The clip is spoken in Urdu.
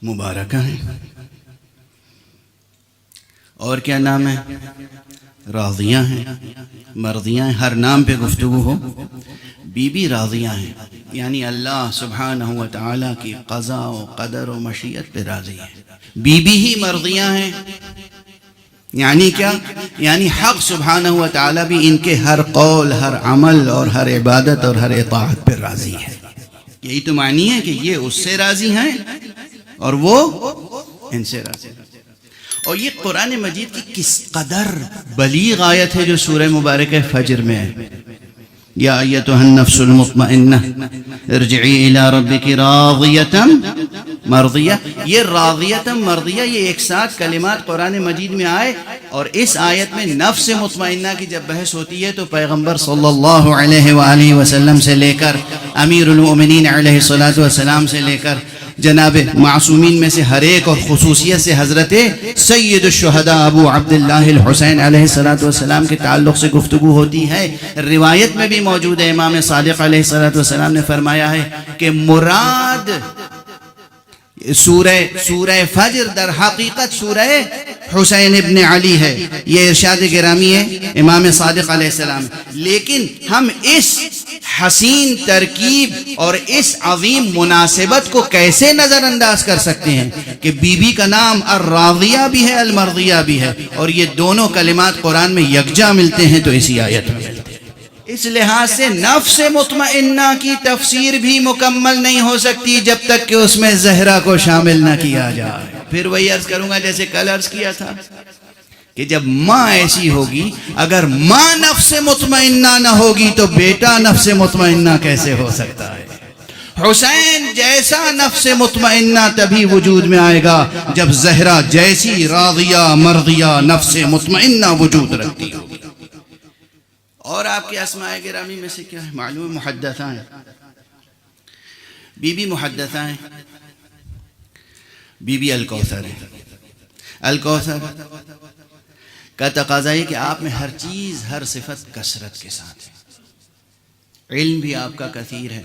مبارکہ ہیں. اور کیا نام ہے؟ راضیہ ہیں، مرضیہ ہیں. ہر نام پہ گفتگو ہو. بی بی راضیہ ہیں، یعنی اللہ سبحانہ و تعالیٰ کی قضاء و قدر و مشیت پہ راضی ہے. بی بی ہی مرضیہ ہیں، یعنی کیا؟ یعنی حق سبحانہ و تعالیٰ بھی ان کے ہر قول، ہر عمل اور ہر عبادت اور ہر اطاعت پہ راضی ہے. یہی تو معنی ہے کہ یہ اس سے راضی ہیں اور وہ ان سے راضی ہیں. اور یہ قرآن مجید کی کس قدر بلیغ آیت ہے جو سورہ مبارکہ فجر میں ہے. یا ایتھا النفس المطمئنہ ارجعی الی ربک راضیۃ مرضیہ. یہ راضیۃ مرضیہ، یہ ایک ساتھ کلمات قرآن مجید میں آئے. اور اس آیت میں نفس مطمئنہ کی جب بحث ہوتی ہے تو پیغمبر صلی اللہ علیہ وآلہ وسلم سے لے کر امیر المؤمنین علیہ الصلوۃ والسلام سے لے کر جناب معصومین میں سے ہر ایک، اور خصوصیت سے حضرت سید الشہداء ابو عبداللہ الحسین علیہ الصلوۃ والسلام کے تعلق سے گفتگو ہوتی ہے. روایت میں بھی موجود ہے، امام صادق علیہ الصلوۃ والسلام نے فرمایا ہے کہ مراد سورہ فجر در حقیقت سورہ حسین ابن علی ہے. یہ ارشاد گرامی ہے امام صادق علیہ السلام. لیکن ہم اس حسین ترکیب اور اس عظیم مناسبت کو کیسے نظر انداز کر سکتے ہیں کہ بی بی کا نام الراضیہ بھی ہے، المرضیہ بھی ہے، اور یہ دونوں کلمات قرآن میں یکجا ملتے ہیں تو اسی آیت میں ملتے ہیں. اس لحاظ سے نفس مطمئنہ کی تفسیر بھی مکمل نہیں ہو سکتی جب تک کہ اس میں زہرا کو شامل نہ کیا جائے. پھر وہی عرض کروں گا جیسے کل عرض کیا تھا کہ جب ماں ایسی ہوگی، اگر ماں نفس مطمئنہ نہ ہوگی تو بیٹا نفس مطمئنہ کیسے ہو سکتا ہے؟ حسین جیسا نفس مطمئنہ تبھی وجود میں آئے گا جب زہرا جیسی راضیہ مرضیہ نفس مطمئنہ وجود رکھتی ہوگی. اور آپ کے اسماء گرامی میں سے کیا ہے؟ معلوم محدثہ ہیں. بی بی محدثہ ہیں. بی بی الکوثر ہے. الکوثر کا تقاضا ہے کہ آپ میں ہر چیز، ہر صفت کثرت کے ساتھ ہے. علم بھی آپ کا کثیر ہے،